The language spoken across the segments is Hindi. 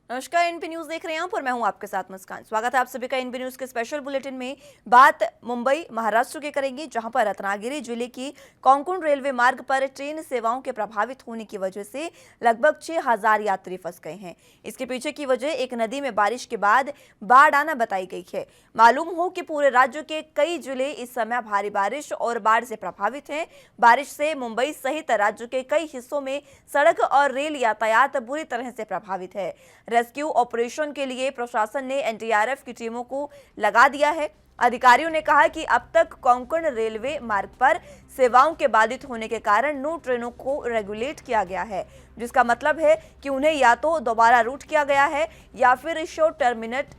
नमस्कार, एनपी न्यूज देख रहे हैं आप और मैं हूं आपके साथ मुस्कान। स्वागत है आप सभी का एनपी न्यूज के स्पेशल बुलेटिन में। बात मुंबई महाराष्ट्र की करेंगे, जहां पर रत्नागिरी जिले की कोंकण रेलवे मार्ग पर ट्रेन सेवाओं के प्रभावित होने की वजह से लगभग 6000 यात्री फंस गए हैं। इसके पीछे की वजह एक नदी में बारिश के बाद बाढ़ आना बताई गई है। मालूम हो कि पूरे राज्य के कई जिले इस समय भारी बारिश और बाढ़ से प्रभावित हैं। बारिश से मुंबई सहित राज्य के कई हिस्सों में सड़क और रेल यातायात बुरी तरह से प्रभावित है। रेस्क्यू ऑपरेशन के लिए प्रशासन ने एनडीआरएफ की टीमों को लगा दिया है। अधिकारियों ने कहा कि अब तक कोंकण रेलवे मार्ग पर सेवाओं के बाधित होने के कारण 9 ट्रेनों को रेगुलेट किया गया है, जिसका मतलब है कि उन्हें या तो दोबारा रूट किया गया है या फिर शो टर्मिनेट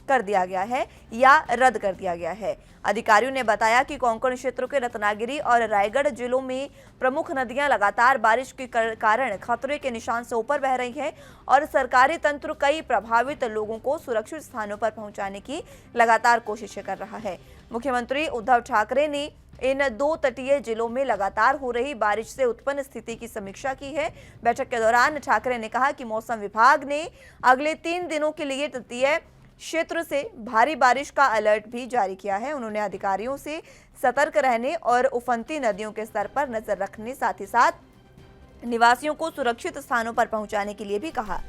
कर दिया गया है या रद्द कर दिया गया है। अधिकारियों ने बताया कि कोंकण क्षेत्र के रत्नागिरी और रायगढ़ जिलों में प्रमुख नदियां लगातार बारिश के कारण खतरे के निशान से ऊपर बह रही हैं और सरकारी तंत्र कई प्रभावित लोगों को सुरक्षित स्थानों पर पहुंचाने की लगातार कोशिशें कर रहा है। मुख्यमंत्री उद्धव ठाकरे ने इन 2 तटीय जिलों में लगातार हो रही बारिश से उत्पन्न स्थिति की समीक्षा की है। बैठक के दौरान ठाकरे ने कहा कि मौसम विभाग ने अगले 3 दिनों के लिए तटीय क्षेत्र से भारी बारिश का अलर्ट भी जारी किया है। उन्होंने अधिकारियों से सतर्क रहने और उफनती नदियों के स्तर पर नजर रखने, साथ ही साथ निवासियों को सुरक्षित स्थानों पर पहुंचाने के लिए भी कहा।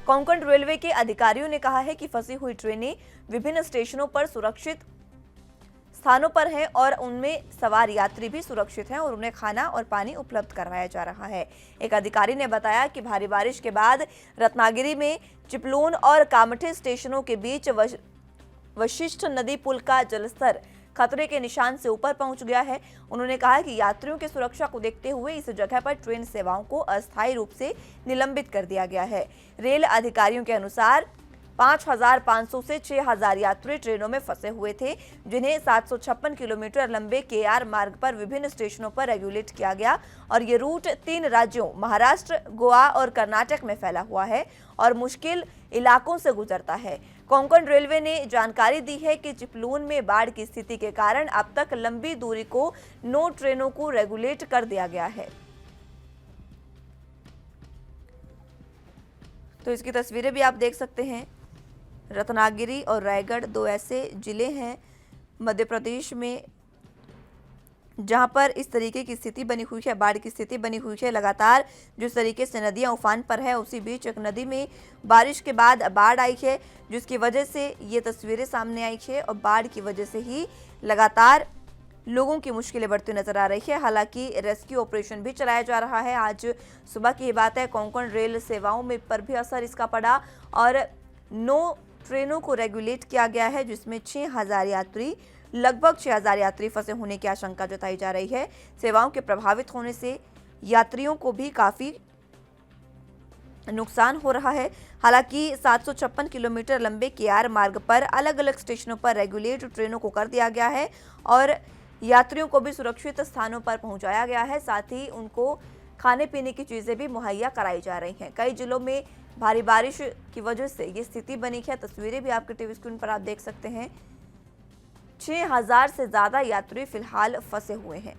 कोंकण रेलवे के अधिकारियों ने कहा है कि फंसी हुई ट्रेनें विभिन्न स्टेशनों पर सुरक्षित स्थानों पर हैं और उनमें सवार यात्री भी सुरक्षित हैं और उन्हें खाना और पानी उपलब्ध करवाया जा रहा है। एक अधिकारी ने बताया कि भारी बारिश के बाद रत्नागिरी में चिपलून और कामठी स्टेशनों के बीच वशिष्ठ नदी पुल का जलस्तर खतरे के निशान से ऊपर पहुंच गया है। उन्होंने कहा कि यात्रियों की सुरक्षा को देखते हुए इस जगह पर ट्रेन सेवाओं को अस्थायी रूप से निलंबित कर दिया गया है। रेल अधिकारियों के अनुसार 5500 से 6000 यात्री ट्रेनों में फंसे हुए थे, जिन्हें 756 किलोमीटर लंबे केआर मार्ग पर विभिन्न स्टेशनों पर रेगुलेट किया गया और ये रूट 3 राज्यों महाराष्ट्र, गोवा और कर्नाटक में फैला हुआ है और मुश्किल इलाकों से गुजरता है। कोंकण रेलवे ने जानकारी दी है कि चिपलून में बाढ़ की स्थिति के कारण अब तक लंबी दूरी को 9 ट्रेनों को रेगुलेट कर दिया गया है। तो इसकी तस्वीरें भी आप देख सकते हैं। रत्नागिरी और रायगढ़ 2 ऐसे जिले हैं मध्य प्रदेश में जहां पर इस तरीके की स्थिति बनी हुई है, बाढ़ की स्थिति बनी हुई है। लगातार जिस तरीके से नदियां उफान पर है, उसी बीच एक नदी में बारिश के बाद बाढ़ आई है, जिसकी वजह से ये तस्वीरें सामने आई है और बाढ़ की वजह से ही लगातार लोगों की मुश्किलें बढ़ती नजर आ रही है। हालांकि रेस्क्यू ऑपरेशन भी चलाया जा रहा है। आज सुबह की बात है, कोंकण रेल सेवाओं में पर भी असर इसका पड़ा और 9 ट्रेनों को रेगुलेट किया गया है, जिसमें 6000 यात्री लगभग 6000 यात्री फंसे होने की आशंका जताई जा रही है। सेवाओं के प्रभावित होने से यात्रियों को भी काफी नुकसान हो रहा है। हालांकि 756 किलोमीटर लंबे केआर मार्ग पर अलग अलग स्टेशनों पर रेगुलेट ट्रेनों को कर दिया गया है और यात्रियों को भी सुरक्षित स्थानों पर पहुंचाया गया है। साथ ही उनको खाने पीने की चीजें भी मुहैया कराई जा रही हैं। कई जिलों में भारी बारिश की वजह से ये स्थिति बनी है। तस्वीरें भी आपके टीवी स्क्रीन पर आप देख सकते हैं। 6000 से ज्यादा यात्री फिलहाल फंसे हुए हैं।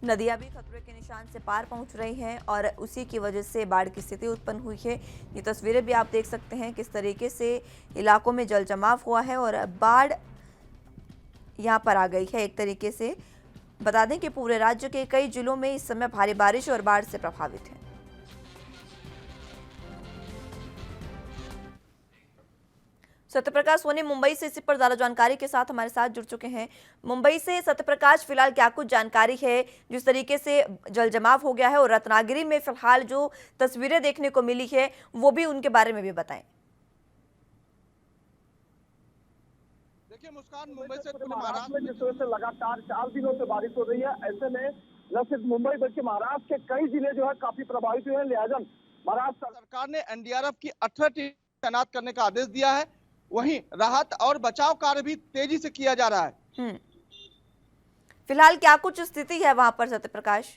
नदियां भी खतरे के निशान से पार पहुंच रही हैं और उसी की वजह से बाढ़ की स्थिति उत्पन्न हुई है। ये तस्वीरें भी आप देख सकते हैं किस तरीके से इलाकों में जल जमाव हुआ है और बाढ़ यहां पर आ गई है। एक तरीके से बता दें कि पूरे राज्य के कई जिलों में इस समय भारी बारिश और बाढ़ से प्रभावित है। सत्यप्रकाश सोनी मुंबई से इसी पर ज्यादा जानकारी के साथ हमारे साथ जुड़ चुके हैं। मुंबई से सत्यप्रकाश, फिलहाल क्या कुछ जानकारी है? जिस तरीके से जल जमाव हो गया है और रत्नागिरी में फिलहाल जो तस्वीरें देखने को मिली है, वो भी उनके बारे में भी बताएं। देखिए मुस्कान, मुंबई से महाराष्ट्र में जिस तरह से लगातार 4 दिनों से बारिश हो रही है, ऐसे में न सिर्फ मुंबई बल्कि महाराष्ट्र के कई जिले जो है काफी प्रभावित हुए हैं। लिहाजा महाराष्ट्र सरकार ने एनडीआरएफ की 18 टीम तैनात करने का आदेश दिया है। वहीं राहत और बचाव कार्य भी तेजी से किया जा रहा है। फिलहाल क्या कुछ स्थिति है वहां पर सत्यप्रकाश?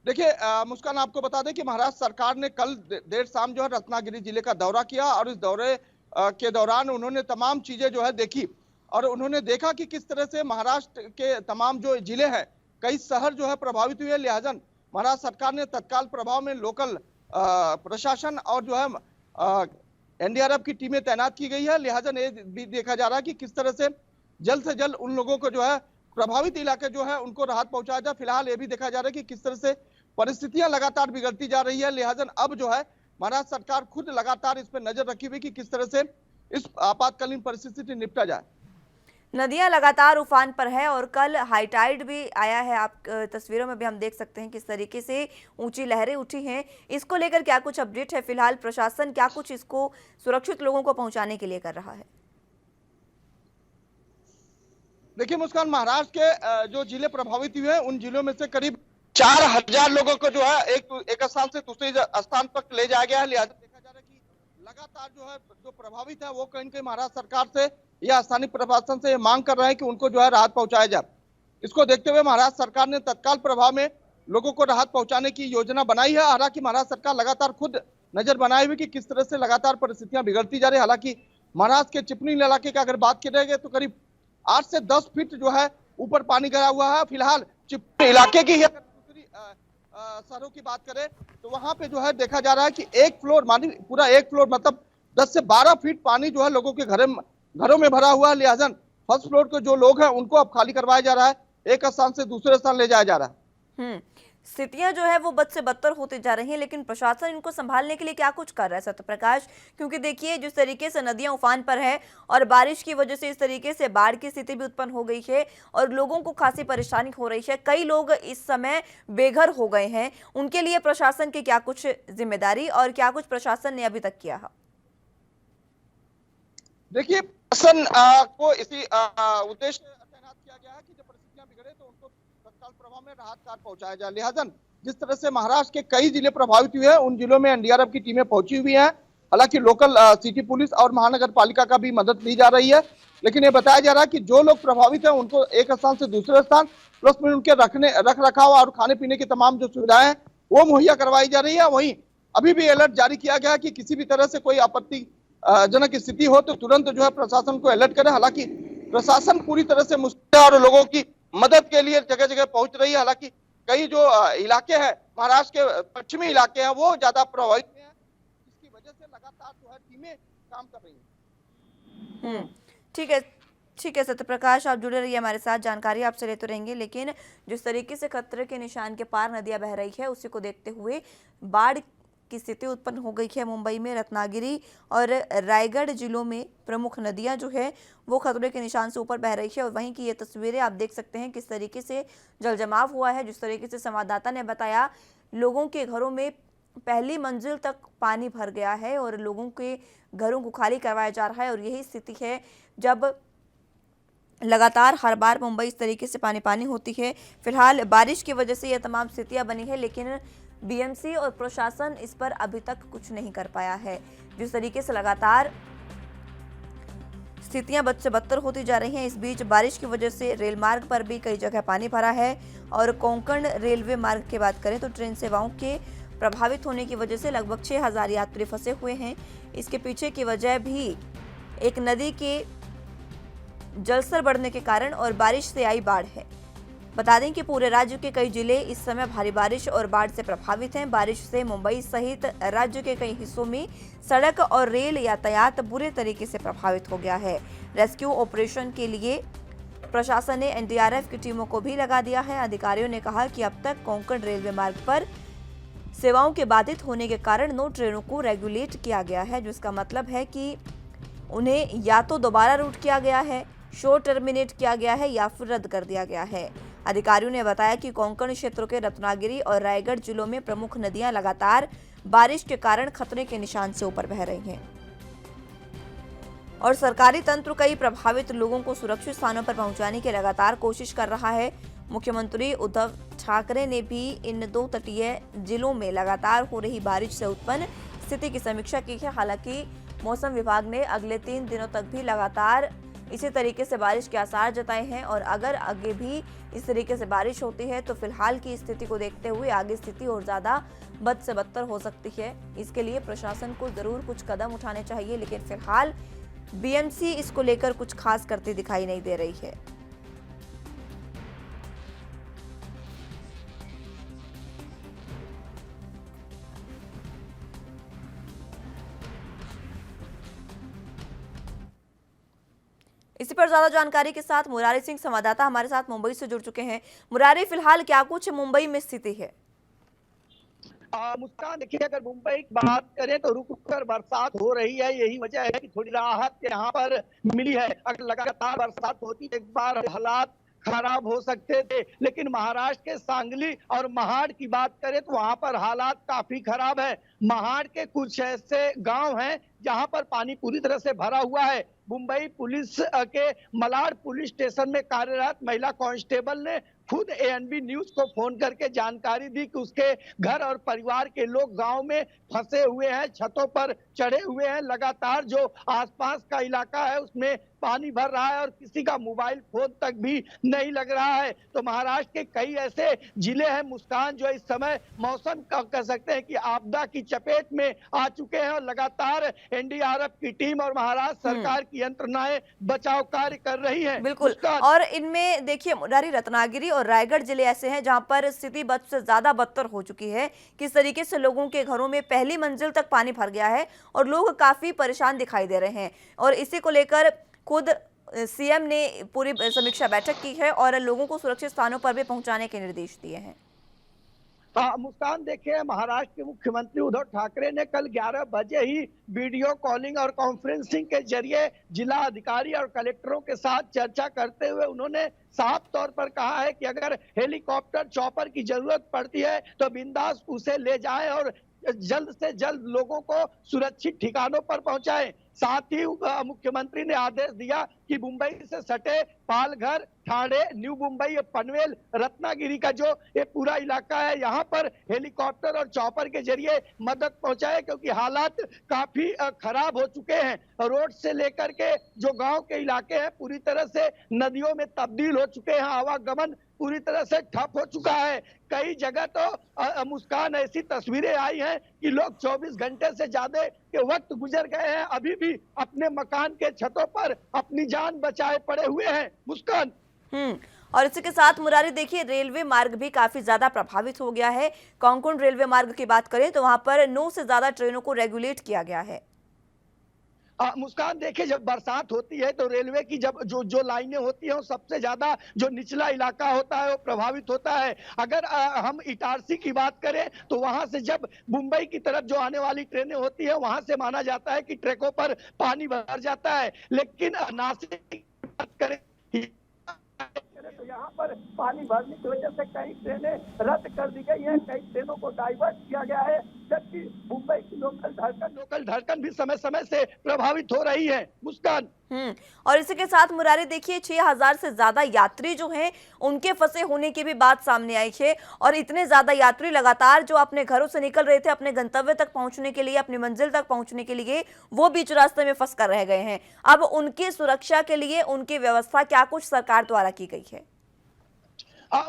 देखिए मुस्कान, आपको बता दें कि महाराष्ट्र सरकार ने कल देर शाम जो है रत्नागिरी जिले का दौरा किया और इस दौरे के दौरान उन्होंने तमाम चीजें जो है देखी और उन्होंने देखा कि किस तरह से महाराष्ट्र के तमाम जो जिले हैं, कई शहर जो है प्रभावित हुए। लिहाजा महाराष्ट्र सरकार ने तत्काल प्रभाव में लोकल प्रशासन और जो है एनडीआरएफ की टीमें तैनात की गई है। लिहाजा ये भी देखा जा रहा है कि किस तरह से जल्द उन लोगों को जो है प्रभावित इलाके जो है उनको राहत पहुंचाया जाए। फिलहाल ये भी देखा जा रहा है कि किस तरह से परिस्थितियां लगातार बिगड़ती जा रही है। लिहाजा अब जो है महाराष्ट्र सरकार खुद लगातार इस पर नजर रखी हुई कि किस तरह से इस आपातकालीन परिस्थिति से निपटा जाए। नदियां लगातार उफान पर है और कल हाई टाइड भी आया है। आप तस्वीरों में भी हम देख सकते हैं किस तरीके से ऊंची लहरें उठी हैं। इसको लेकर क्या कुछ अपडेट है? फिलहाल प्रशासन क्या कुछ इसको सुरक्षित लोगों को पहुंचाने के लिए कर रहा है? देखिए मुस्कान, महाराष्ट्र के जो जिले प्रभावित हुए हैं उन जिलों में से करीब 4000 लोगों को जो है एक स्थान से दूसरे स्थान तक ले जाया गया है। लिहाजा देखा जा रहा है कि लगातार जो है जो प्रभावित है वो कहीं न कहीं महाराष्ट्र सरकार से या स्थानीय प्रशासन से मांग कर रहे हैं कि उनको जो है राहत पहुंचाया जाए। इसको देखते हुए महाराष्ट्र सरकार ने तत्काल प्रभाव में लोगों को राहत पहुंचाने की योजना बनाई है। हालांकि महाराष्ट्र सरकार लगातार खुद नजर बनाए हुए कि किस तरह से लगातार परिस्थितियां बिगड़ती जा रही है। हालांकि महाराष्ट्र के चिपनी इलाके की अगर बात करेंगे तो करीब 8 से 10 फीट जो है ऊपर पानी गिरा हुआ है। फिलहाल चिपनी इलाके की अगर दूसरी शहरों की बात करें तो वहां पे जो है देखा जा रहा है कि एक फ्लोर मानी पूरा एक फ्लोर मतलब 10 से 12 फीट पानी जो है लोगों के घरों में भरा हुआ है। लिहाजा फर्स्ट फ्लोर के जो लोग हैं उनको अब खाली करवाया जा रहा है, एक स्थान से दूसरे स्थान ले जाया जा रहा है। स्थितियां जो है वो बद से बदतर होती जा रही हैं, लेकिन प्रशासन इनको संभालने के लिए क्या कुछ कर रहा है सत्यप्रकाश? क्योंकि देखिए जिस तरीके से नदियां उफान पर है और बारिश की वजह से इस तरीके से बाढ़ की स्थिति भी उत्पन्न हो गई है और लोगों को खासी परेशानी हो रही है। कई लोग इस समय बेघर हो गए हैं। उनके लिए प्रशासन की क्या कुछ जिम्मेदारी और क्या कुछ प्रशासन ने अभी तक किया है? देखिए प्रशासन को इसी उद्देश्य तैनात किया गया है कि जब परिस्थितियां बिगड़े तो उनको तत्काल प्रभाव में राहत कार्य पहुंचाया जाए। लिहाजा जिस तरह से महाराष्ट्र के कई जिले प्रभावित हुए हैं उन जिलों में एनडीआरएफ की टीमें पहुंची हुई हैं। हालांकि लोकल सिटी पुलिस और महानगर पालिका का भी मदद ली जा रही है, लेकिन ये बताया जा रहा है कि जो लोग प्रभावित हैं उनको एक स्थान से दूसरे स्थान प्लस में उनके रख रखाव और खाने पीने की तमाम जो सुविधाएं हैं वो मुहैया करवाई जा रही है। वहीं अभी भी अलर्ट जारी किया गया है कि किसी भी तरह से कोई आपत्ति जनक स्थिति हो तो तुरंत जो है प्रशासन को अलर्ट करे। हालांकि प्रशासन पूरी तरह से मुस्तैद और लोगों की मदद के लिए जगह जगह पहुंच रही है। हालांकि कई जो इलाके हैं महाराष्ट्र के पश्चिमी इलाके हैं वो ज्यादा प्रभावित हैं, जिसकी वजह से लगातार जो है टीमें काम कर रही हैं। ठीक है सत्यप्रकाश, आप जुड़े रहिए हमारे साथ, जानकारी आपसे लेते रहेंगे। लेकिन जिस तरीके से खतरे के निशान के पार नदियां बह रही है उसी को देखते हुए बाढ़ की स्थिति उत्पन्न हो गई है। मुंबई में रत्नागिरी और रायगढ़ जिलों में प्रमुख नदियां जो है वो खतरे के निशान से ऊपर बह रही है और वहीं की ये तस्वीरें आप देख सकते हैं किस तरीके से जल जमाव हुआ है। जिस तरीके से संवाददाता ने बताया, लोगों के घरों में पहली मंजिल तक पानी भर गया है और लोगों के घरों को खाली करवाया जा रहा है। और यही स्थिति है जब लगातार हर बार मुंबई इस तरीके से पानी होती है। फिलहाल बारिश की वजह से यह तमाम स्थितियां बनी है, लेकिन बीएमसी और प्रशासन इस पर अभी तक कुछ नहीं कर पाया है। जिस तरीके से लगातार स्थितियां बद से बदतर होती जा रही हैं, इस बीच बारिश की वजह से रेल मार्ग पर भी कई जगह पानी भरा है। और कोंकण रेलवे मार्ग की बात करें तो ट्रेन सेवाओं के प्रभावित होने की वजह से लगभग 6000 यात्री फंसे हुए हैं। इसके पीछे की वजह भी एक नदी के जलस्तर बढ़ने के कारण और बारिश से आई बाढ़ है। बता दें कि पूरे राज्य के कई जिले इस समय भारी बारिश और बाढ़ से प्रभावित हैं। बारिश से मुंबई सहित राज्य के कई हिस्सों में सड़क और रेल यातायात बुरे तरीके से प्रभावित हो गया है। रेस्क्यू ऑपरेशन के लिए प्रशासन ने एनडीआरएफ की टीमों को भी लगा दिया है। अधिकारियों ने कहा कि अब तक कोंकण रेलवे मार्ग पर सेवाओं के बाधित होने के कारण 9 ट्रेनों को रेगुलेट किया गया है, जिसका मतलब है कि उन्हें या तो दोबारा रूट किया गया है, शो टर्मिनेट किया गया है या फिर रद्द कर दिया गया है। अधिकारियों ने बताया कि कोंकण क्षेत्रों के रत्नागिरी और रायगढ़ जिलों में प्रमुख नदियां लगातार बारिश के कारण खतरे के निशान से ऊपर बह रही हैं और सरकारी तंत्र कई प्रभावित लोगों को सुरक्षित स्थानों पर पहुंचाने की लगातार कोशिश कर रहा है। मुख्यमंत्री उद्धव ठाकरे ने भी इन 2 तटीय जिलों में लगातार हो रही बारिश से उत्पन्न स्थिति की समीक्षा की है। हालांकि मौसम विभाग ने अगले 3 दिनों तक भी लगातार इसी तरीके से बारिश के आसार जताए हैं और अगर आगे भी इस तरीके से बारिश होती है तो फिलहाल की स्थिति को देखते हुए आगे स्थिति और ज़्यादा बद से बदतर हो सकती है। इसके लिए प्रशासन को ज़रूर कुछ कदम उठाने चाहिए, लेकिन फिलहाल बीएमसी इसको लेकर कुछ खास करती दिखाई नहीं दे रही है। इसी पर ज्यादा जानकारी के साथ मुरारी सिंह संवाददाता हमारे साथ मुंबई से जुड़ चुके हैं। मुरारी, फिलहाल क्या कुछ मुंबई में स्थिति है? मुस्कान, देखिए अगर मुंबई की बात करें तो रुक रुक कर बरसात हो रही है। यही वजह है कि थोड़ी राहत यहाँ पर मिली है। अगर लगातार बरसात होती तो एक बार हालात खराब हो सकते थे, लेकिन महाराष्ट्र के सांगली और महाड़ की बात करें तो वहां पर हालात काफी खराब है। महाड़ के कुछ ऐसे गांव हैं जहां पर पानी पूरी तरह से भरा हुआ है। मुंबई पुलिस के मलाड पुलिस स्टेशन में कार्यरत महिला कांस्टेबल ने खुद एएनबी न्यूज को फोन करके जानकारी दी कि उसके घर और परिवार के लोग गांव में फंसे हुए हैं, छतों पर चढ़े हुए हैं। लगातार जो आसपास का इलाका है उसमें पानी भर रहा है और किसी का मोबाइल फोन तक भी नहीं लग रहा है। तो महाराष्ट्र के कई ऐसे जिले हैं मुस्कान जो इस समय मौसम का कह सकते हैं कि आपदा की चपेट में आ चुके हैं और लगातार एनडीआरएफ की टीम और महाराष्ट्र सरकार की यंत्रणाएं बचाव कार्य कर रही हैं। बिल्कुल। और इनमें देखिए मुरारी, रत्नागिरी और रायगढ़ जिले ऐसे हैं जहां पर स्थिति बद से ज्यादा बदतर हो चुकी है। किस तरीके से लोगों के घरों में पहली मंजिल तक पानी भर गया है और लोग काफी परेशान दिखाई दे रहे हैं, और इसी को लेकर खुद सीएम ने पूरी समीक्षा बैठक की है और लोगों को सुरक्षित स्थानों पर भी पहुंचाने के निर्देश दिए हैं। मुस्कान, देखिए महाराष्ट्र के मुख्यमंत्री उद्धव ठाकरे ने कल 11 बजे ही वीडियो कॉलिंग और कॉन्फ्रेंसिंग के जरिए जिला अधिकारी और कलेक्टरों के साथ चर्चा करते हुए उन्होंने साफ तौर पर कहा है कि अगर हेलीकॉप्टर चॉपर की जरूरत पड़ती है तो बिंदास उसे ले जाएं और जल्द से जल्द लोगों को सुरक्षित ठिकानों पर पहुंचाएं। साथ ही मुख्यमंत्री ने आदेश दिया कि मुंबई से सटे पालघर, ठाणे, न्यू मुंबई, पनवेल, रत्नागिरी का जो ये पूरा इलाका है यहाँ पर हेलीकॉप्टर और चॉपर के जरिए मदद पहुंचाए, क्योंकि हालात काफी खराब हो चुके हैं। रोड से लेकर के जो गांव के इलाके हैं पूरी तरह से नदियों में तब्दील हो चुके हैं। आवागमन पूरी तरह से ठप हो चुका है। कई जगह तो मुस्कान ऐसी तस्वीरें आई हैं कि लोग 24 घंटे से ज्यादा के वक्त गुजर गए हैं, अभी भी अपने मकान के छतों पर अपनी जान बचाए पड़े हुए हैं। मुस्कान, और इसी के साथ मुरारी, देखिए रेलवे मार्ग भी काफी ज्यादा प्रभावित हो गया है। कोंकण रेलवे मार्ग की बात करें तो वहां पर 9 से ज्यादा ट्रेनों को रेगुलेट किया गया है। मुस्कान, देखिए जब बरसात होती है तो रेलवे की जब जो लाइनें होती हैं सबसे ज्यादा जो निचला इलाका होता है वो प्रभावित होता है। अगर हम इटारसी की बात करें तो वहां से जब मुंबई की तरफ जो आने वाली ट्रेनें होती है वहां से माना जाता है कि ट्रकों पर पानी भर जाता है, लेकिन नासिक की बात करें तो यहाँ पर पानी भरने की वजह से कई ट्रेनें रद्द कर दी गई हैं, कई ट्रेनों को डाइवर्ट किया गया है, जबकि मुंबई की लोकल धड़कन भी समय समय से प्रभावित हो रही है। मुस्कान, और इसी के साथ मुरारी, देखिए 6000 से ज्यादा यात्री जो हैं उनके फंसे होने की भी बात सामने आई है, और इतने ज्यादा यात्री लगातार जो अपने घरों से निकल रहे थे अपने गंतव्य तक पहुंचने के लिए, अपनी मंजिल तक पहुंचने के लिए, वो बीच रास्ते में फंस कर रह गए हैं। अब उनकी सुरक्षा के लिए उनकी व्यवस्था क्या कुछ सरकार द्वारा की गई है?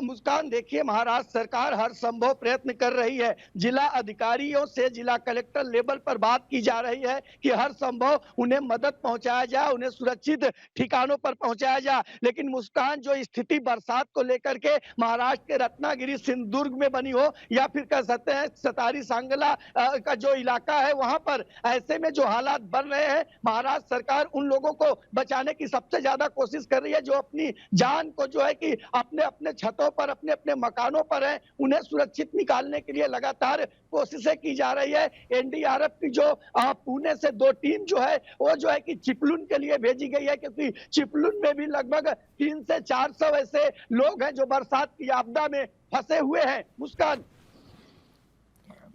मुस्कान, देखिए महाराष्ट्र सरकार हर संभव प्रयत्न कर रही है। जिला अधिकारियों से जिला कलेक्टर लेवल पर बात की जा रही है कि हर संभव उन्हें मदद पहुंचाया जाए, उन्हें सुरक्षित ठिकानों पर पहुंचाया जाए। लेकिन मुस्कान, जो स्थिति बरसात को लेकर के महाराष्ट्र के रत्नागिरी, सिंधुदुर्ग में बनी हो या फिर कह सकते हैं सतारी सांगला का जो इलाका है वहां पर, ऐसे में जो हालात बन रहे हैं, महाराष्ट्र सरकार उन लोगों को बचाने की सबसे ज्यादा कोशिश कर रही है जो अपनी जान को जो है कि अपने अपने छतों पर, अपने अपने मकानों पर है, उन्हें सुरक्षित निकालने के लिए लगातार कोशिशें की जा रही है। एनडीआरएफ की जो पुणे से 2 टीम जो है वो जो है कि चिपलुन के लिए भेजी गई है, क्योंकि चिपलुन में भी लगभग 300 से 400 ऐसे लोग हैं जो बरसात की आपदा में फंसे हुए हैं। मुस्कान,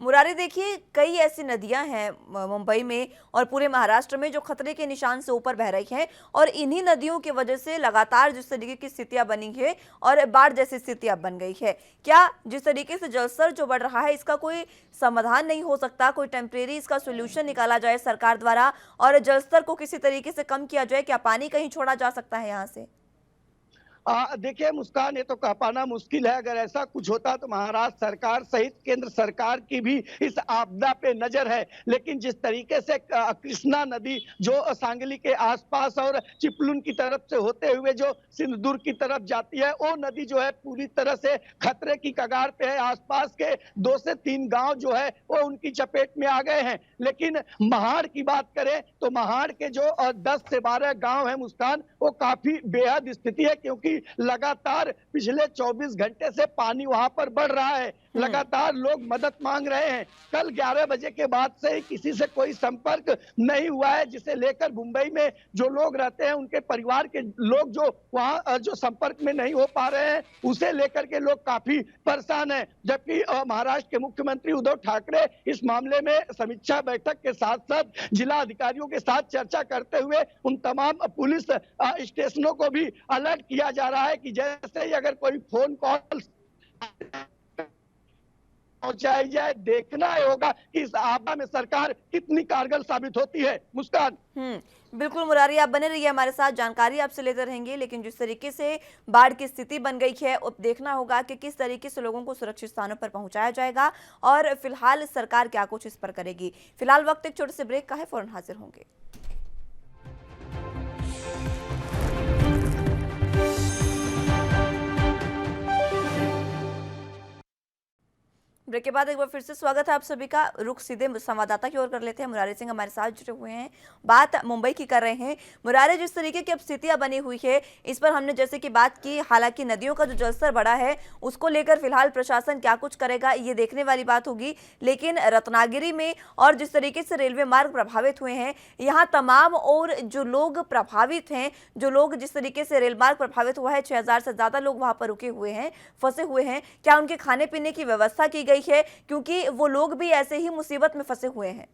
मुरारी, देखिए कई ऐसी नदियां हैं मुंबई में और पूरे महाराष्ट्र में जो खतरे के निशान से ऊपर बह रही हैं, और इन्हीं नदियों की वजह से लगातार जिस तरीके की स्थितियां बनी है और बाढ़ जैसी स्थितियां बन गई है, क्या जिस तरीके से जलस्तर जो बढ़ रहा है इसका कोई समाधान नहीं हो सकता? कोई टेम्परेरी इसका सोल्यूशन निकाला जाए सरकार द्वारा और जलस्तर को किसी तरीके से कम किया जाए? क्या पानी कहीं छोड़ा जा सकता है यहाँ से? देखिए मुस्कान, ये तो कह पाना मुश्किल है। अगर ऐसा कुछ होता तो महाराष्ट्र सरकार सहित केंद्र सरकार की भी इस आपदा पे नजर है। लेकिन जिस तरीके से कृष्णा नदी जो सांगली के आसपास और चिपलुन की तरफ से होते हुए जो सिंधुदुर्ग की तरफ जाती है, वो नदी जो है पूरी तरह से खतरे की कगार पे है। आसपास के 2 से 3 गांव जो है वो उनकी चपेट में आ गए हैं। लेकिन महाड़ की बात करें तो महाड़ के जो 10 से 12 गांव है मुस्कान, वो काफी बेहद स्थिति है, क्योंकि लगातार पिछले 24 घंटे से पानी वहां पर बढ़ रहा है। लगातार लोग मदद मांग रहे हैं। कल 11 बजे के बाद से किसी से कोई संपर्क नहीं हुआ है, जिसे लेकर मुंबई में जो लोग रहते हैं उनके परिवार के लोग जो वहां जो संपर्क में नहीं हो पा रहे हैं, उसे लेकर के लोग काफी परेशान हैं। जबकि महाराष्ट्र के मुख्यमंत्री उद्धव ठाकरे इस मामले में समीक्षा बैठक के साथ साथ जिला अधिकारियों के साथ चर्चा करते हुए उन तमाम पुलिस स्टेशनों को भी अलर्ट किया जा रहा है कि जैसे ही अगर कोई फोन कॉल पहुंचाई जाए, देखना होगा कि इस आपदा में सरकार कितनी कारगर साबित होती है। मुस्कान। बिल्कुल मुरारी, आप बने रहिए हमारे साथ, जानकारी आपसे लेते रहेंगे। लेकिन जिस तरीके से बाढ़ की स्थिति बन गई है, अब देखना होगा कि किस तरीके से लोगों को सुरक्षित स्थानों पर पहुंचाया जाएगा और फिलहाल सरकार क्या कुछ इस पर करेगी। फिलहाल वक्त एक छोटे से ब्रेक का है, फौरन हाजिर होंगे। ब्रेक के बाद एक बार फिर से स्वागत है आप सभी का। रुख सीधे संवाददाता की ओर कर लेते हैं। मुरारी सिंह हमारे साथ जुड़े हुए हैं, बात मुंबई की कर रहे हैं। मुरारी, जिस तरीके की अब स्थितियां बनी हुई है, इस पर हमने जैसे कि बात की, हालांकि नदियों का जो जलस्तर बढ़ा है उसको लेकर फिलहाल प्रशासन क्या कुछ करेगा ये देखने वाली बात होगी। लेकिन रत्नागिरी में और जिस तरीके से रेलवे मार्ग प्रभावित हुए हैं, यहाँ तमाम और जो लोग प्रभावित हैं, जो लोग जिस तरीके से रेल मार्ग प्रभावित हुआ है, 6000 से ज्यादा लोग वहां पर रुके हुए हैं, फंसे हुए हैं, क्या उनके खाने पीने की व्यवस्था की गई है? क्योंकि वो लोग भी ऐसे ही मुसीबत में फंसे हुए हैं।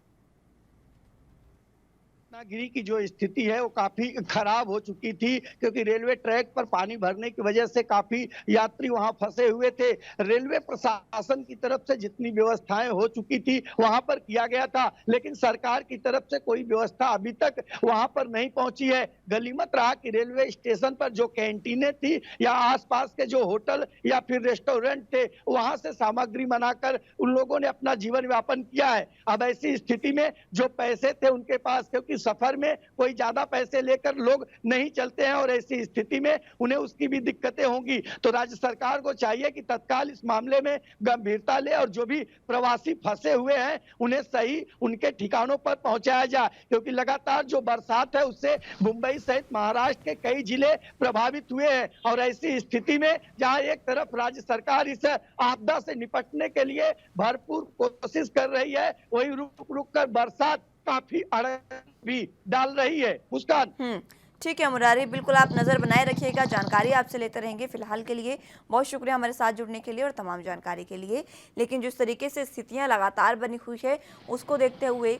रत्नागिरी की जो स्थिति है वो काफी खराब हो चुकी थी, क्योंकि रेलवे ट्रैक पर पानी भरने की वजह से काफी यात्री वहां फंसे हुए थे। रेलवे प्रशासन की तरफ से जितनी व्यवस्थाएं हो चुकी थी वहां पर किया गया था, लेकिन सरकार की तरफ से कोई व्यवस्था अभी तक वहां पर नहीं पहुंची है। गलीमत रहा कि रेलवे स्टेशन पर जो कैंटीनें थी या आसपास के जो होटल या फिर रेस्टोरेंट थे, वहां से सामग्री बनाकर उन लोगों ने अपना जीवन यापन किया है। अब ऐसी स्थिति में जो पैसे थे उनके पास, क्योंकि सफर में कोई ज्यादा पैसे लेकर लोग नहीं चलते हैं और ऐसी स्थिति में उन्हें उसकी भी दिक्कतें होंगी, तो राज्य सरकार को चाहिए कि तत्काल इस मामले में गंभीरता ले और जो भी प्रवासी फंसे हुए हैं उन्हें सही उनके ठिकानों पर पहुंचाया जाए। क्योंकि लगातार जो बरसात है उससे मुंबई सहित महाराष्ट्र के कई जिले प्रभावित हुए हैं और ऐसी स्थिति में जहां एक तरफ राज्य सरकार इस आपदा से निपटने के लिए भरपूर कोशिश कर रही है, वहीं रुक रुक कर बरसात काफी अड़चन भी डाल रही है। मुस्कान। ठीक है मुरारी, बिल्कुल आप नजर बनाए रखिएगा, जानकारी आपसे लेते रहेंगे। फिलहाल के लिए बहुत शुक्रिया हमारे साथ जुड़ने के लिए और तमाम जानकारी के लिए। लेकिन जिस तरीके से स्थितियां लगातार बनी हुई है, उसको देखते हुए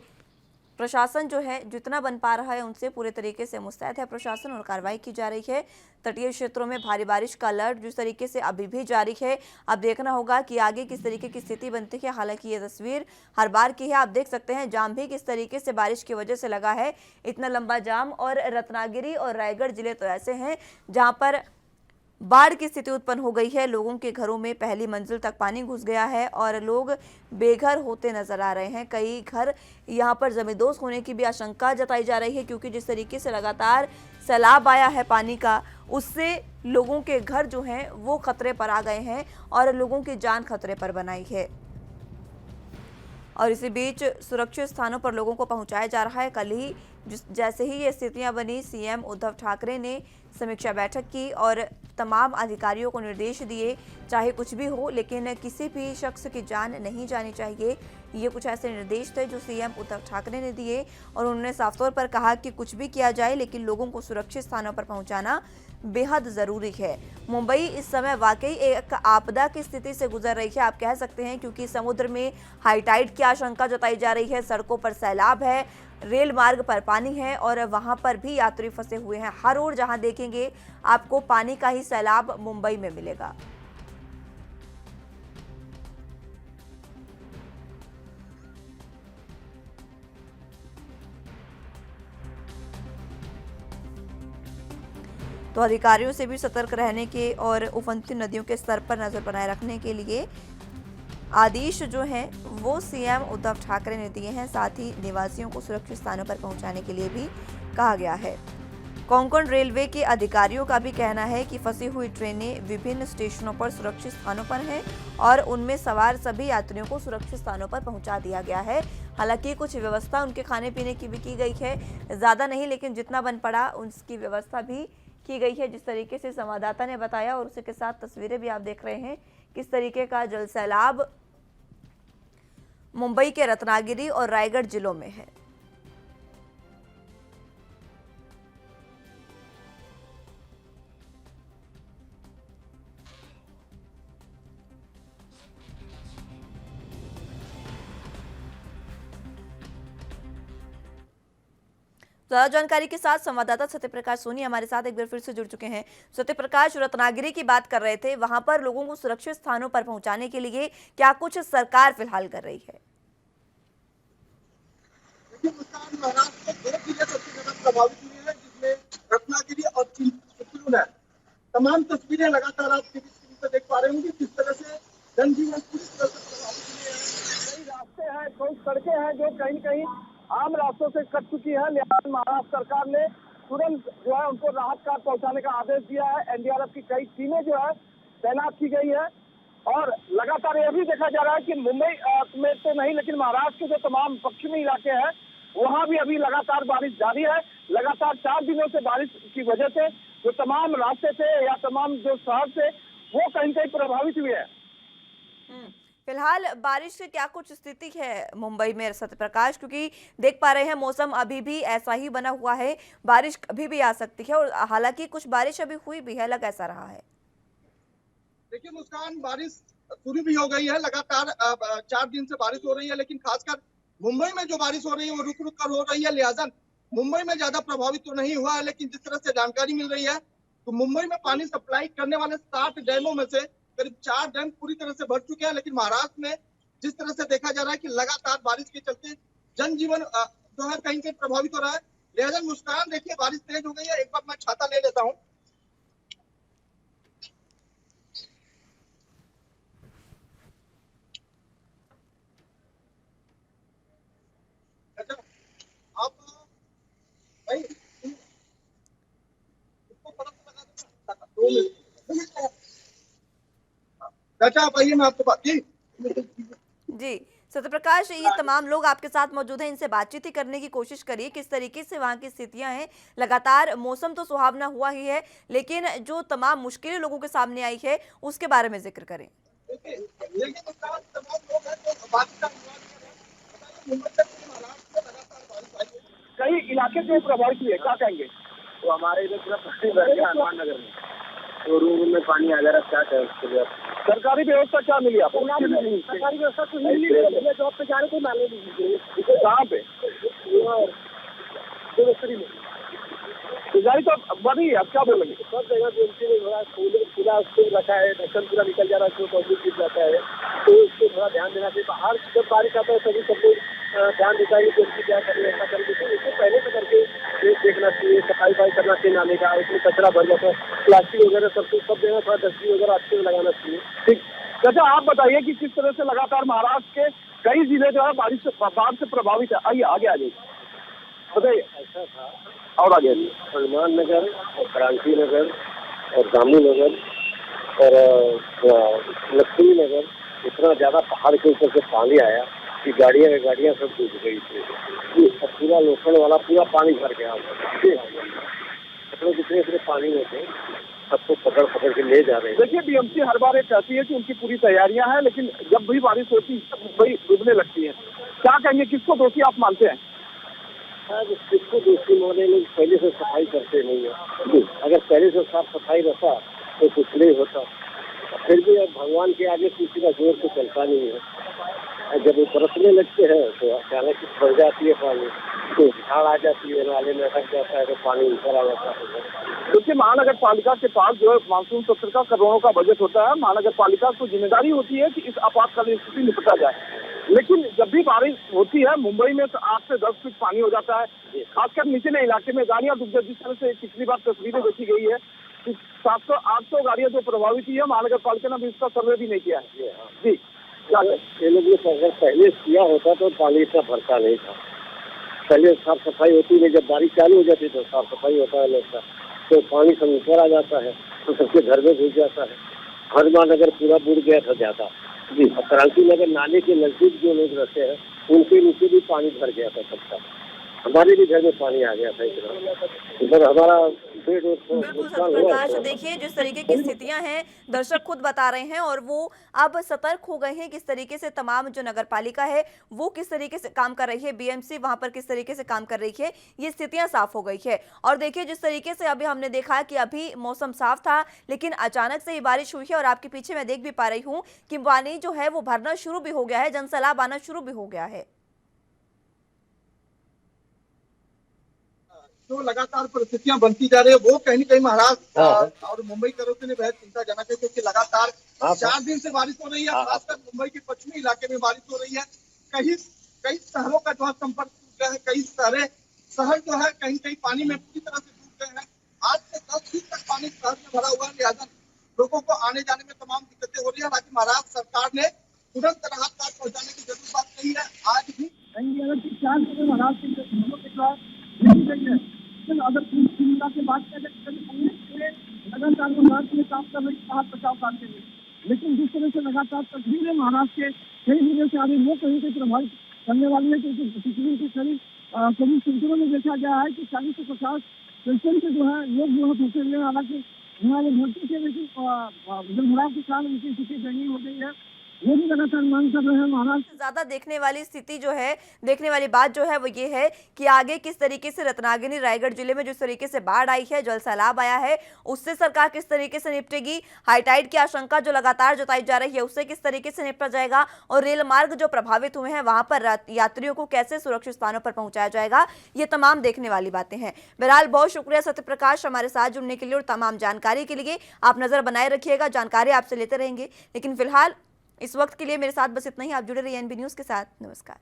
प्रशासन जो है जितना बन पा रहा है उनसे पूरे तरीके से मुस्तैद है प्रशासन और कार्रवाई की जा रही है। तटीय क्षेत्रों में भारी बारिश का अलर्ट जिस तरीके से अभी भी जारी है, अब देखना होगा कि आगे किस तरीके की स्थिति बनती है। हालांकि ये तस्वीर हर बार की है, आप देख सकते हैं जाम भी किस तरीके से बारिश की वजह से लगा है, इतना लंबा जाम। और रत्नागिरी और रायगढ़ जिले तो ऐसे हैं जहाँ पर बाढ़ की स्थिति उत्पन्न हो गई है, लोगों के घरों में पहली मंजिल तक पानी घुस गया है और लोग बेघर होते नजर आ रहे हैं। कई घर यहां पर जमींदोज होने की भी आशंका जताई जा रही है, क्योंकि जिस तरीके से लगातार सैलाब आया है पानी का, उससे लोगों के घर जो हैं वो खतरे पर आ गए हैं और लोगों की जान खतरे पर बनाई है। और इसी बीच सुरक्षित स्थानों पर लोगों को पहुंचाया जा रहा है। कल ही जैसे ही ये स्थितियां बनी, सीएम उद्धव ठाकरे ने समीक्षा बैठक की और तमाम अधिकारियों को निर्देश दिए, चाहे कुछ भी हो लेकिन किसी भी शख्स की जान नहीं जानी चाहिए। ये कुछ ऐसे निर्देश थे जो सीएम उद्धव ठाकरे ने दिए और उन्होंने साफ तौर पर कहा कि कुछ भी किया जाए लेकिन लोगों को सुरक्षित स्थानों पर पहुंचाना बेहद ज़रूरी है। मुंबई इस समय वाकई एक आपदा की स्थिति से गुजर रही है, आप कह सकते हैं, क्योंकि समुद्र में हाई टाइड की आशंका जताई जा रही है, सड़कों पर सैलाब है, रेल मार्ग पर पानी है और वहां पर भी यात्री फंसे हुए हैं। हर ओर जहां देखेंगे आपको पानी का ही सैलाब मुंबई में मिलेगा। तो अधिकारियों से भी सतर्क रहने के और उफनती नदियों के स्तर पर नजर बनाए रखने के लिए आदेश जो हैं वो सीएम उद्धव ठाकरे ने दिए हैं। साथ ही निवासियों को सुरक्षित स्थानों पर पहुंचाने के लिए भी कहा गया है। कोंकण रेलवे के अधिकारियों का भी कहना है कि फंसी हुई ट्रेनें विभिन्न स्टेशनों पर सुरक्षित स्थानों पर हैं और उनमें सवार सभी यात्रियों को सुरक्षित स्थानों पर पहुंचा दिया गया है। हालांकि कुछ व्यवस्था उनके खाने पीने की भी की गई है, ज़्यादा नहीं लेकिन जितना बन पड़ा उसकी व्यवस्था भी की गई है, जिस तरीके से संवाददाता ने बताया। और उसी के साथ तस्वीरें भी आप देख रहे हैं किस तरीके का जल सैलाब मुंबई के रत्नागिरी और रायगढ़ जिलों में है। ज्यादा जानकारी के साथ संवाददाता सत्यप्रकाश सोनी हमारे साथ एक बार फिर से जुड़ चुके हैं। सत्यप्रकाश, रत्नागिरी की बात कर रहे थे, वहां पर लोगों को सुरक्षित स्थानों पर पहुंचाने के लिए क्या कुछ सरकार फिलहाल कर रही है? महाराष्ट्र में 2 जिले सबसे ज्यादा प्रभावित हुए हैं, जिसमें रत्नागिरी और चिपळूण है। तमाम तस्वीरें लगातार आप टीवी स्क्रीन पर देख पा रहे होंगे किस तरह से जनजीवन पूरी तरह से प्रभावित हुए हैं। कई रास्ते हैं, कई सड़कें हैं जो कहीं कहीं आम रास्तों से कट चुकी है। लिहाजा महाराष्ट्र सरकार ने तुरंत जो है उनको राहत कार्य पहुंचाने का आदेश दिया है। एनडीआरएफ की कई टीमें जो है तैनात की गई है और लगातार यह भी देखा जा रहा है कि मुंबई में तो नहीं लेकिन महाराष्ट्र के जो तमाम पश्चिमी इलाके हैं वहां भी अभी लगातार बारिश जारी है। लगातार 4 दिनों से बारिश की वजह से जो तमाम रास्ते थे या तमाम जो शहर थे वो कहीं कहीं प्रभावित हुए हैं। फिलहाल बारिश की क्या कुछ स्थिति है मुंबई में सत्यप्रकाश, क्योंकि देख पा रहे हैं मौसम अभी भी ऐसा ही बना हुआ है, बारिश कभी भी आ सकती है और हालांकि कुछ बारिश अभी हुई भी है, लग ऐसा रहा है। देखिए मुस्कान, बारिश शुरू भी हो गई है। लगातार 4 दिन से बारिश हो रही है, लेकिन खासकर मुंबई में जो बारिश हो रही है वो रुक रुक कर हो रही है। लिहाजा मुंबई में ज्यादा प्रभावित तो नहीं हुआ है, लेकिन जिस तरह से जानकारी मिल रही है तो मुंबई में पानी सप्लाई करने वाले 7 डैमों में से करीब 4 डैम पूरी तरह से भर चुके हैं। लेकिन महाराष्ट्र में जिस तरह से देखा जा रहा है कि लगातार बारिश के चलते जनजीवन जो है कहीं कहीं प्रभावित हो रहा है। लिहाजा मुस्कान, देखिए बारिश तेज हो गई है। एक बार मैं छाता ले लेता हूँ। आप भाई इसको पलक लगा देना 2 मिनट। चाचा आप आइए, मैं आपको बात जी सत्यप्रकाश, ये तमाम लोग आपके साथ मौजूद हैं, इनसे बातचीत ही करने की कोशिश करिए किस तरीके से वहाँ की स्थितियां हैं। लगातार मौसम तो सुहावना हुआ ही है, लेकिन जो तमाम मुश्किलें लोगों के सामने आई है उसके बारे में जिक्र करें। कई इलाके से प्रभावित हुए, क्या कहेंगे? तो हमारे इधर पूरा पानी भर गया हनुमान नगर में, तो रूम में पानी आ जा रहा है। क्या करें उसके लिए? सरकारी व्यवस्था क्या मिली आपको? सरकारी व्यवस्था तो नहीं मिली। जॉब पे जा रहे थे, नाले कहाँ पे? गाड़ी तो बनी है, अब क्या बोलेंगे? सब जगह पूरा उसको रखा है, ढक्कन पूरा निकल जा रहा है, उसको पब्लिक गिर जाता है, तो उसको थोड़ा ध्यान देना चाहिए। बाहर जब बारिश आता है तभी सब लोग ध्यान देता है कि उनकी क्या करें, ऐसा करें। उसको पहले से करके देखना चाहिए, सफाई करना चाहिए नाले का। उसमें कचरा भर जाता है, प्लास्टिक वगैरह सब जगह थोड़ा डस्टबिन वगैरह अच्छे से लगाना चाहिए। ठीक। चाचा आप बताइए कि किस तरह से लगातार महाराष्ट्र के कई जिले जो है बाढ़ से प्रभावित है। आइए आगे आ जाइए, बताइए। ऐसा था और आगे हनुमान नगर और क्रांति नगर और जामू नगर और लक्ष्मी नगर, इतना ज्यादा पहाड़ के ऊपर से पानी आया कि गाड़ियाँ सब डूब गई थी। पूरा लोखंड वाला पूरा पानी भर गया। जितने पानी में थे सबको पकड़ के ले जा रहे हैं। देखिए बीएमसी हर बार ये कहती है कि उनकी पूरी तैयारियां हैं, लेकिन जब भी बारिश होती है मुंबई डूबने लगती है। क्या कहेंगे, किसको दोषी आप मानते हैं? किसको दोषी माने? लोग पहले से सफाई करते नहीं है। अगर पहले से साफ सफाई रहता तो कुछ नहीं होता। फिर भी अब भगवान के आगे किसी का जोर तो चलता नहीं है। जब वो बरसने लगते हैं तो अचानक बढ़ जाती है पानी, तो झाड़ आ जाती है, नाले में अटक जाता है, तो पानी ऊपर आ जाता है। देखिए महानगर पालिका के पास जो है मानसून सत्र का करोड़ों का बजट होता है। महानगर पालिका को जिम्मेदारी होती है कि इस आपातकालीन स्थिति निपटा जाए, लेकिन जब भी बारिश होती है मुंबई में 8 से 10 फीट पानी हो जाता है। खासकर निचले इलाके में गाड़ियां डूब जाती, जिस तरह से पिछली बार तस्वीरें देखी गई है 700-800 गाड़ियां जो प्रभावित हुई है। महानगर पालिका ने अभी इसका सर्वे भी नहीं किया है। जी ये लोग ने अगर पहले किया होता तो पानी इतना भरता नहीं था। पहले साफ सफाई होती नहीं, जब बारिश चालू हो जाती तो साफ सफाई होता है लोग का, तो पानी सब ऊपर आ जाता है तो सबके घर में घुस जाता है। हनुमान नगर पूरा बुड़ गया था ज्यादा जी। और क्रांति नगर नाले के नजदीक जो लोग रहते हैं उनके नीचे भी पानी भर गया था सबका। हमारे भी घर में पानी आ गया था इधर हमारा बिल्कुल सत्यप्रकाश, देखिए जिस तरीके की स्थितियां हैं दर्शक खुद बता रहे हैं और वो अब सतर्क हो गए हैं किस तरीके से तमाम जो नगर पालिका है वो किस तरीके से काम कर रही है, बीएमसी वहां पर किस तरीके से काम कर रही है, ये स्थितियां साफ हो गई है। और देखिए जिस तरीके से अभी हमने देखा कि अभी मौसम साफ था लेकिन अचानक से ही बारिश हुई है और आपके पीछे मैं देख भी पा रही हूँ कि पानी जो है वो भरना शुरू भी हो गया है, जनसैलाब आना शुरू भी हो गया है। जो लगातार परिस्थितियां बनती जा रही है वो कहीं न कहीं महाराष्ट्र और मुंबई करों के लिए बेहद चिंताजनक है, क्योंकि लगातार 4 दिन से बारिश हो रही है। खासकर मुंबई के पश्चिमी इलाके में बारिश हो रही है। कई शहरों का जो है संपर्क टूट गया है। कई शहर जो है कहीं कहीं पानी में पूरी तरह से डूब गए हैं। आज से 10 दिन तक पानी शहर में भरा हुआ है, लिहाजा लोगों को आने जाने में तमाम दिक्कतें हो रही है। हालांकि महाराष्ट्र सरकार ने तुरंत राहत कार्य पहुंचाने की जरूर बात कही है। आज भी महाराष्ट्र अगर चिंता की बात करें लगातार महाराष्ट्र में काम कर रही है बचाव कार्य के लिए, लेकिन जिस तरह से लगातार तस्वीरें महाराष्ट्र के कई जिले से आ रही वो कहीं से प्रभावित करने वाली है, क्योंकि पिछले के करीब सूत्रों में देखा गया है कि 40 से 50 पेंशन से जो है लोग जो है फंसे हुए हैं। हालांकि यहाँ वो भर्ती के लेकिन जलभराव के कारण उनकी स्थिति दयनीय हो गई है, वो भी लगातार मांग कर रहे हैं। महाराष्ट्र ज्यादा देखने वाली स्थिति जो है, देखने वाली बात जो है वो ये है कि आगे किस तरीके से रत्नागिरी रायगढ़ जिले में जिस तरीके से बाढ़ आई है, जल सैलाब आया है, उससे सरकार किस तरीके से निपटेगी, हाईटाइड की आशंका जो लगातार जताई जा रही है उससे किस तरीके से निपटा जाएगा और रेल मार्ग जो प्रभावित हुए हैं वहां पर यात्रियों को कैसे सुरक्षित स्थानों पर पहुंचाया जाएगा, ये तमाम देखने वाली बातें हैं। बहरहाल बहुत शुक्रिया सत्यप्रकाश हमारे साथ जुड़ने के लिए और तमाम जानकारी के लिए। आप नजर बनाए रखिएगा, जानकारी आपसे लेते रहेंगे, लेकिन फिलहाल इस वक्त के लिए मेरे साथ बस इतना ही। आप जुड़े रहिए एनबी न्यूज के साथ। नमस्कार।